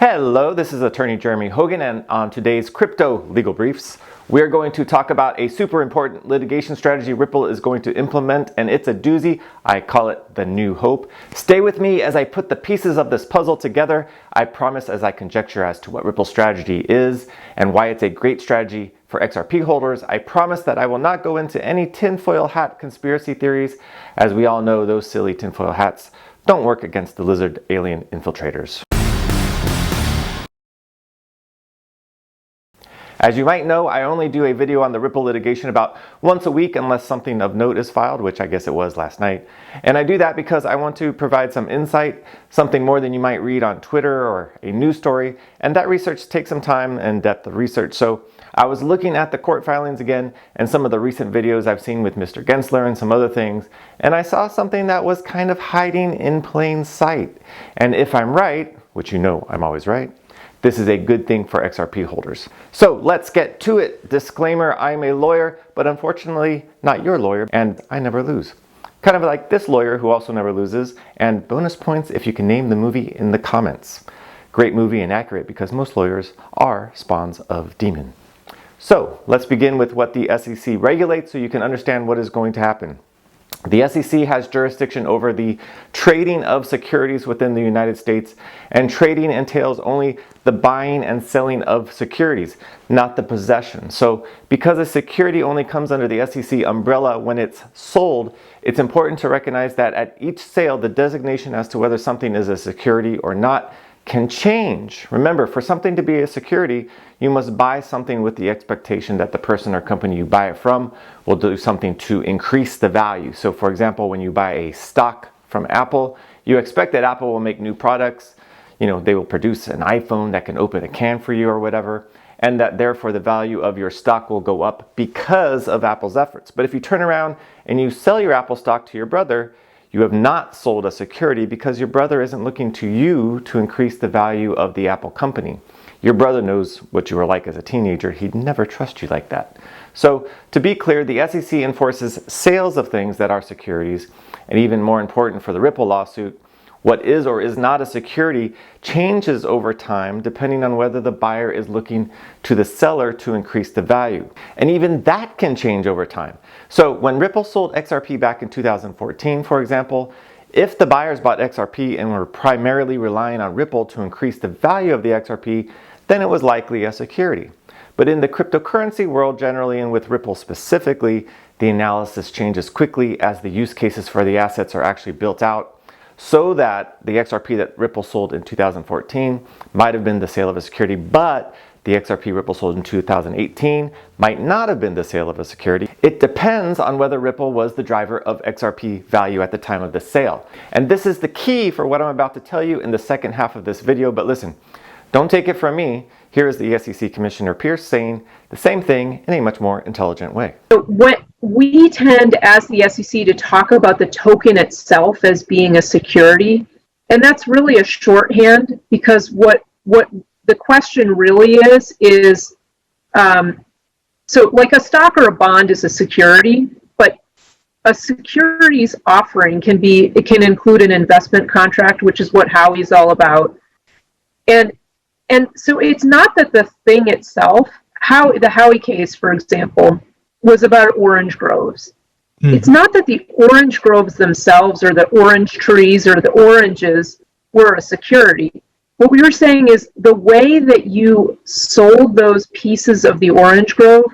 Hello, this is attorney Jeremy Hogan, and on today's Crypto Legal Briefs, we're going to talk about a super important litigation strategy Ripple is going to implement, and it's a doozy. I call it the New Hope. Stay with me as I put the pieces of this puzzle together. I promise as I conjecture as to what Ripple's strategy is and why it's a great strategy for XRP holders. I promise that I will not go into any tinfoil hat conspiracy theories. As we all know, those silly tinfoil hats don't work against the lizard alien infiltrators. As you might know, I only do a video on the Ripple litigation about once a week unless something of note is filed, which I guess it was last night. And I do that because I want to provide some insight, something more than you might read on Twitter or a news story. And that research takes some time and depth of research. So I was looking at the court filings again and some of the recent videos I've seen with Mr. Gensler and some other things. And I saw something that was kind of hiding in plain sight. And if I'm right, which you know I'm always right, this is a good thing for XRP holders. So let's get to it. Disclaimer, I'm a lawyer, but unfortunately not your lawyer, and I never lose. Kind of like this lawyer who also never loses, and bonus points if you can name the movie in the comments. Great movie and accurate because most lawyers are spawns of demon. So let's begin with what the SEC regulates so you can understand what is going to happen. The SEC has jurisdiction over the trading of securities within the United States, and trading entails only the buying and selling of securities, not the possession. So because a security only comes under the SEC umbrella when it's sold, it's important to recognize that at each sale, the designation as to whether something is a security or not can change. Remember, for something to be a security, you must buy something with the expectation that the person or company you buy it from will do something to increase the value. So for example, when you buy a stock from Apple, you expect that Apple will make new products. You know, they will produce an iPhone that can open a can for you or whatever, and that therefore the value of your stock will go up because of Apple's efforts. But if you turn around and you sell your Apple stock to your brother, you have not sold a security because your brother isn't looking to you to increase the value of the Apple company. Your brother knows what you were like as a teenager. He'd never trust you like that. So to be clear, the SEC enforces sales of things that are securities, and even more important for the Ripple lawsuit, what is or is not a security changes over time depending on whether the buyer is looking to the seller to increase the value. And even that can change over time. So when Ripple sold XRP back in 2014, for example, if the buyers bought XRP and were primarily relying on Ripple to increase the value of the XRP, then it was likely a security. But in the cryptocurrency world generally, and with Ripple specifically, the analysis changes quickly as the use cases for the assets are actually built out, so that the XRP that Ripple sold in 2014 might have been the sale of a security, but the XRP Ripple sold in 2018 might not have been the sale of a security. It depends on whether Ripple was the driver of XRP value at the time of the sale. And this is the key for what I'm about to tell you in the second half of this video, but listen, don't take it from me. Here is the SEC Commissioner Pierce saying the same thing in a much more intelligent way. What we tend as the SEC to talk about the token itself as being a security, and that's really a shorthand because what the question really is so like a stock or a bond is a security, but a securities offering can include an investment contract, which is what Howie's all about. And so it's not that the thing itself, the Howie case, for example, was about orange groves. It's not that the orange groves themselves or the orange trees or the oranges were a security. What we were saying is the way that you sold those pieces of the orange grove,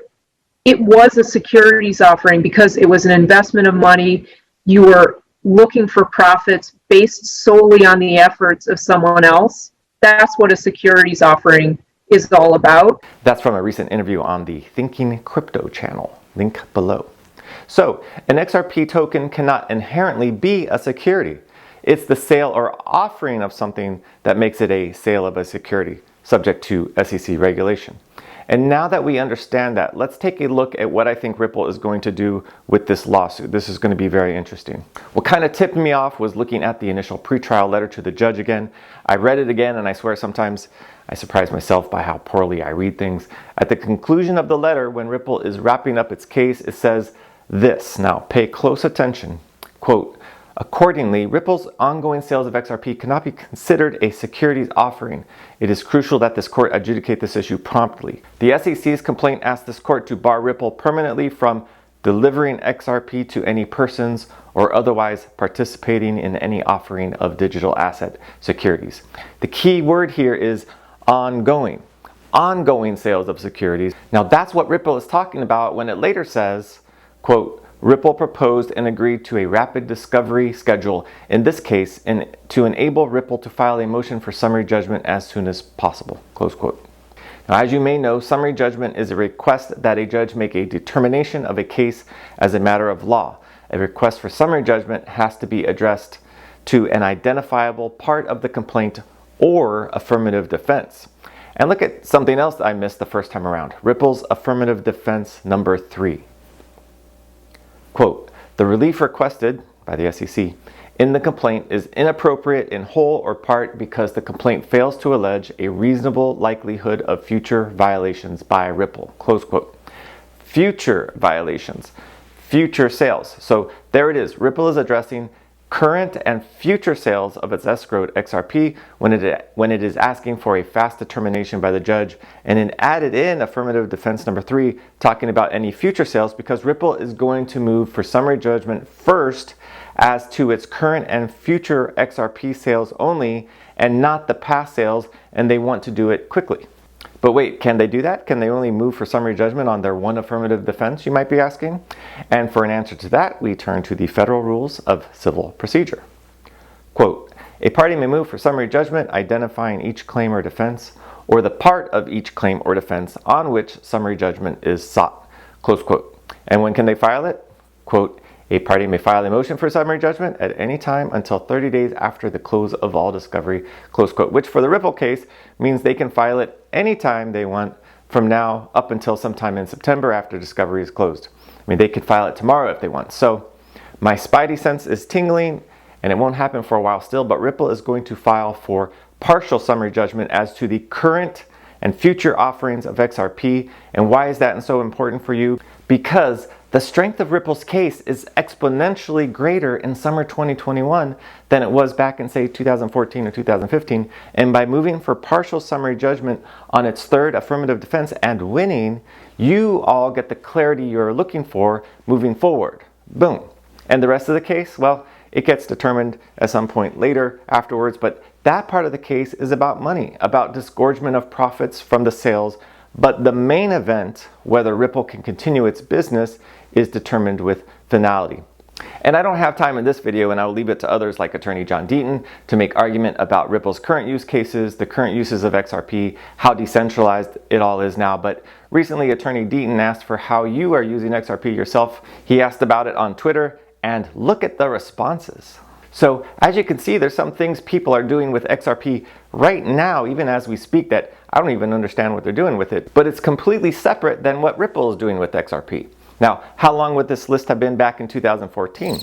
it was a securities offering because it was an investment of money. You were looking for profits based solely on the efforts of someone else. That's what a securities offering is all about. That's from a recent interview on the Thinking Crypto channel, link below. So an XRP token cannot inherently be a security. It's the sale or offering of something that makes it a sale of a security, subject to SEC regulation. And now that we understand that, let's take a look at what I think Ripple is going to do with this lawsuit. This is going to be very interesting. What kind of tipped me off was looking at the initial pretrial letter to the judge again. I read it again, and I swear sometimes I surprise myself by how poorly I read things. At the conclusion of the letter, when Ripple is wrapping up its case, it says this. Now, pay close attention. Quote, Accordingly, Ripple's ongoing sales of XRP cannot be considered a securities offering. It is crucial that this court adjudicate this issue promptly. The SEC's complaint asks this court to bar Ripple permanently from delivering XRP to any persons or otherwise participating in any offering of digital asset securities. The key word here is ongoing. Ongoing sales of securities. Now that's what Ripple is talking about when it later says, quote, Ripple proposed and agreed to a rapid discovery schedule, in this case, to enable Ripple to file a motion for summary judgment as soon as possible, close quote. Now, as you may know, summary judgment is a request that a judge make a determination of a case as a matter of law. A request for summary judgment has to be addressed to an identifiable part of the complaint or affirmative defense. And look at something else that I missed the first time around. Ripple's affirmative defense number 3. Quote, the relief requested by the SEC in the complaint is inappropriate in whole or part because the complaint fails to allege a reasonable likelihood of future violations by Ripple, close quote. Future violations, future sales. So there it is. Ripple is addressing current and future sales of its escrowed XRP when it is asking for a fast determination by the judge, and then added in affirmative defense number 3 talking about any future sales because Ripple is going to move for summary judgment first as to its current and future XRP sales only and not the past sales, and they want to do it quickly. But wait, can they do that? Can they only move for summary judgment on their one affirmative defense, you might be asking? And for an answer to that, we turn to the Federal Rules of Civil Procedure. Quote, a party may move for summary judgment identifying each claim or defense, or the part of each claim or defense on which summary judgment is sought, close quote. And when can they file it? Quote, a party may file a motion for summary judgment at any time until 30 days after the close of all discovery, close quote, which for the Ripple case means they can file it anytime they want from now up until sometime in September after discovery is closed. I mean, they could file it tomorrow if they want. So my spidey sense is tingling, and it won't happen for a while still, but Ripple is going to file for partial summary judgment as to the current and future offerings of XRP. And why is that so important for you? Because the strength of Ripple's case is exponentially greater in summer 2021 than it was back in, say, 2014 or 2015. And by moving for partial summary judgment on its third affirmative defense and winning, you all get the clarity you're looking for moving forward. Boom. And the rest of the case, well, it gets determined at some point later afterwards, but that part of the case is about money, about disgorgement of profits from the sales. But the main event, whether Ripple can continue its business, is determined with finality. And I don't have time in this video, and I'll leave it to others like attorney John Deaton to make argument about Ripple's current use cases, the current uses of XRP, how decentralized it all is now. But recently attorney Deaton asked for how you are using XRP yourself. He asked about it on Twitter, and look at the responses. So as you can see, there's some things people are doing with XRP right now, even as we speak, that I don't even understand what they're doing with it, but it's completely separate than what Ripple is doing with XRP. Now, how long would this list have been back in 2014?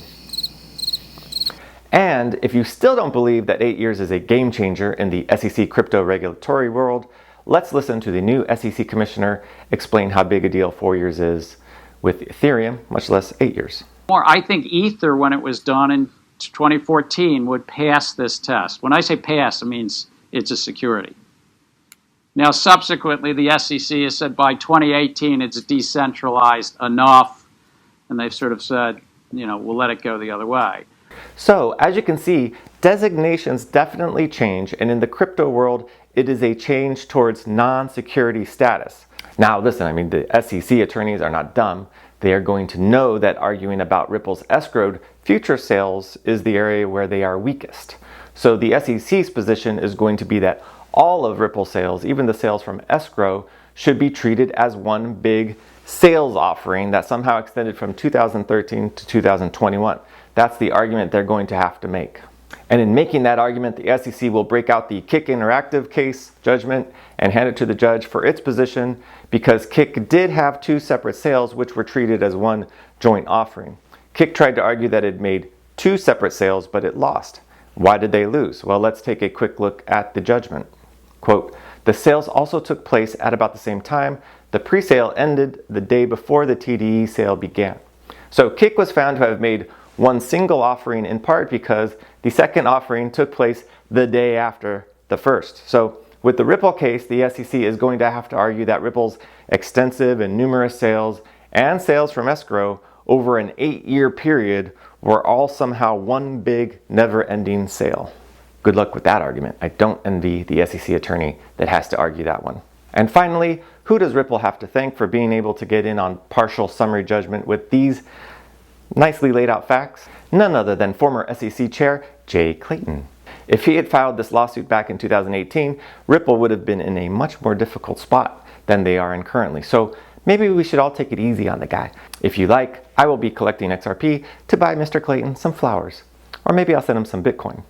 And if you still don't believe that 8 years is a game changer in the SEC crypto regulatory world, let's listen to the new SEC commissioner explain how big a deal 4 years is with Ethereum, much less 8 years. I think Ether, when it was done in 2014, would pass this test. When I say pass, it means it's a security. Now, subsequently, the SEC has said by 2018 it's decentralized enough, and they've sort of said, we'll let it go the other way. So, as you can see, designations definitely change, and in the crypto world, it is a change towards non-security status. Now, listen, I mean, the SEC attorneys are not dumb. They are going to know that arguing about Ripple's escrowed future sales is the area where they are weakest. So the SEC's position is going to be that all of Ripple sales, even the sales from escrow, should be treated as one big sales offering that somehow extended from 2013 to 2021. That's the argument they're going to have to make. And in making that argument, the SEC will break out the Kik Interactive case judgment and hand it to the judge for its position, because Kik did have two separate sales which were treated as one joint offering. Kik tried to argue that it made two separate sales, but it lost. Why did they lose? Well, let's take a quick look at the judgment. Quote, the sales also took place at about the same time. The pre-sale ended the day before the TDE sale began. So Kik was found to have made one single offering, in part because the second offering took place the day after the first. So with the Ripple case, the SEC is going to have to argue that Ripple's extensive and numerous sales and sales from escrow over an 8-year period were all somehow one big never-ending sale. Good luck with that argument. I don't envy the SEC attorney that has to argue that one. And finally, who does Ripple have to thank for being able to get in on partial summary judgment with these nicely laid out facts? None other than former SEC Chair Jay Clayton. If he had filed this lawsuit back in 2018, Ripple would have been in a much more difficult spot than they are in currently. So maybe we should all take it easy on the guy. If you like, I will be collecting XRP to buy Mr. Clayton some flowers. Or maybe I'll send him some Bitcoin.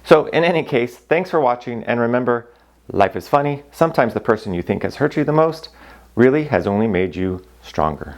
So in any case, thanks for watching, and remember, life is funny. Sometimes the person you think has hurt you the most really has only made you stronger.